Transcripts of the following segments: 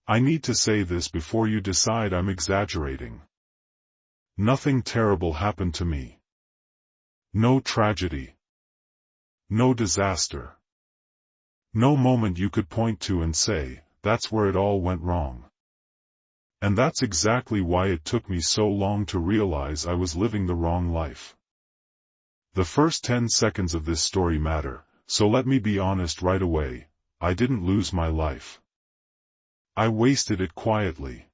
I need to say this before you decide I'm exaggerating. Nothing terrible happened to me. No tragedy. No disaster. No moment you could point to and say, that's where it all went wrong. And that's exactly why it took me so long to realize I was living the wrong life. The first 10 seconds of this story matter, so let me be honest right away, I didn't lose my life. I wasted it quietly.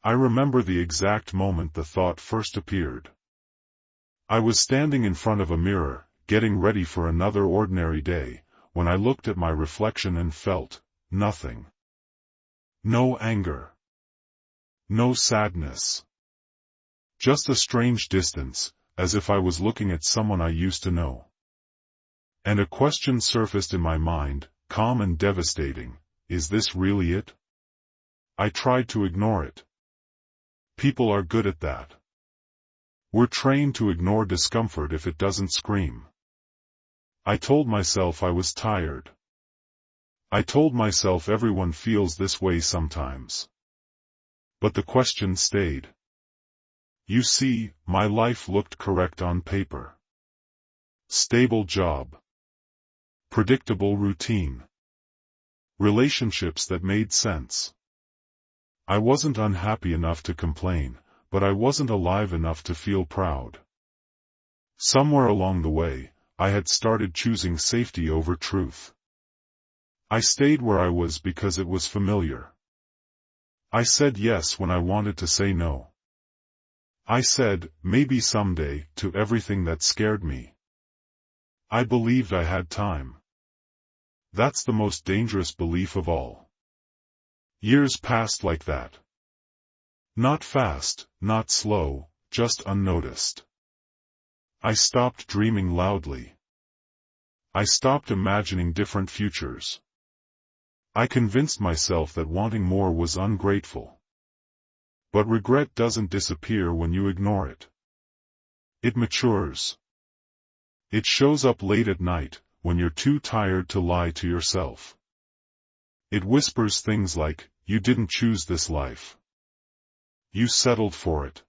I remember the exact moment the thought first appeared. I was standing in front of a mirror, getting ready for another ordinary day, when I looked at my reflection and felt nothing. No anger. No sadness. Just a strange distance, as if I was looking at someone I used to know. And a question surfaced in my mind, calm and devastating, is this really it? I tried to ignore it. People are good at that. We're trained to ignore discomfort if it doesn't scream. I told myself I was tired. I told myself everyone feels this way sometimes. But the question stayed. You see, my life looked correct on paper. Stable job. Predictable routine. Relationships that made sense. I wasn't unhappy enough to complain, but I wasn't alive enough to feel proud. Somewhere along the way, I had started choosing safety over truth. I stayed where I was because it was familiar. I said yes when I wanted to say no. I said, maybe someday, to everything that scared me. I believed I had time. That's the most dangerous belief of all. Years passed like that. Not fast, not slow, just unnoticed. I stopped dreaming loudly. I stopped imagining different futures. I convinced myself that wanting more was ungrateful. But regret doesn't disappear when you ignore it. It matures. It shows up late at night, when you're too tired to lie to yourself. It whispers things like, you didn't choose this life. You settled for it.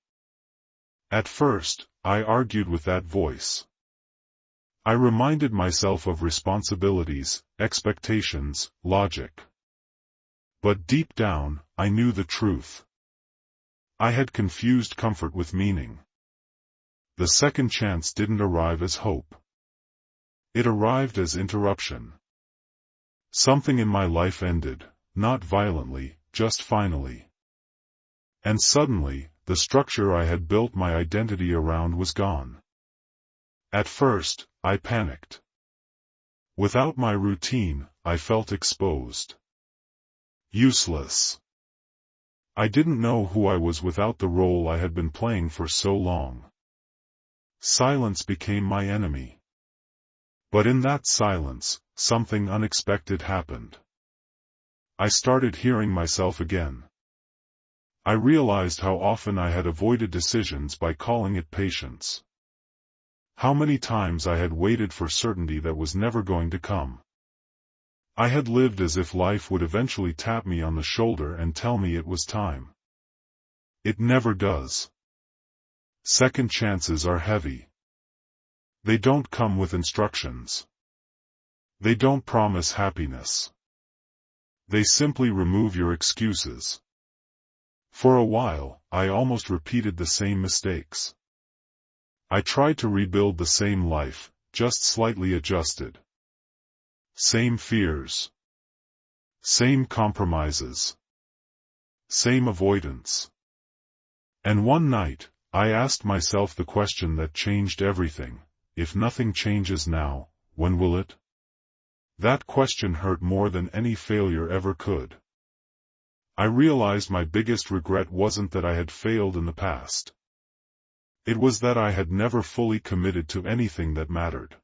At first, I argued with that voice. I reminded myself of responsibilities, expectations, logic. But deep down, I knew the truth. I had confused comfort with meaning. The second chance didn't arrive as hope. It arrived as interruption. Something in my life ended, not violently, just finally. And suddenly, the structure I had built my identity around was gone. At first, I panicked. Without my routine, I felt exposed. Useless. I didn't know who I was without the role I had been playing for so long. Silence became my enemy. But in that silence, something unexpected happened. I started hearing myself again. I realized how often I had avoided decisions by calling it patience. How many times I had waited for certainty that was never going to come. I had lived as if life would eventually tap me on the shoulder and tell me it was time. It never does. Second chances are heavy. They don't come with instructions. They don't promise happiness. They simply remove your excuses. For a while, I almost repeated the same mistakes. I tried to rebuild the same life, just slightly adjusted. Same fears. Same compromises. Same avoidance. And one night, I asked myself the question that changed everything: if nothing changes now, when will it? That question hurt more than any failure ever could. I realized my biggest regret wasn't that I had failed in the past. It was that I had never fully committed to anything that mattered.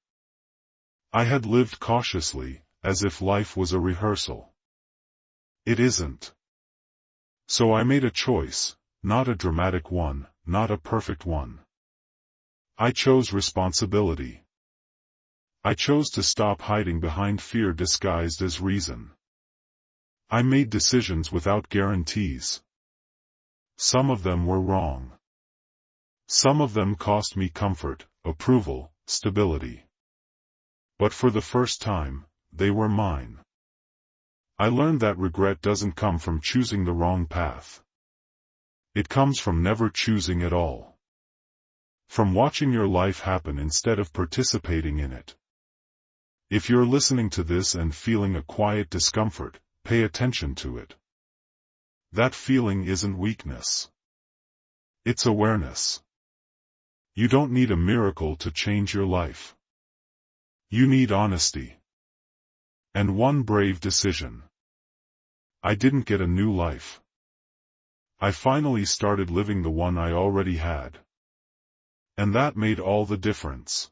I had lived cautiously, as if life was a rehearsal. It isn't. So I made a choice, not a dramatic one, not a perfect one. I chose responsibility. I chose to stop hiding behind fear disguised as reason. I made decisions without guarantees. Some of them were wrong. Some of them cost me comfort, approval, stability. But for the first time, they were mine. I learned that regret doesn't come from choosing the wrong path. It comes from never choosing at all. From watching your life happen instead of participating in it. If you're listening to this and feeling a quiet discomfort, pay attention to it. That feeling isn't weakness. It's awareness. You don't need a miracle to change your life. You need honesty. And one brave decision. I didn't get a new life. I finally started living the one I already had. And that made all the difference.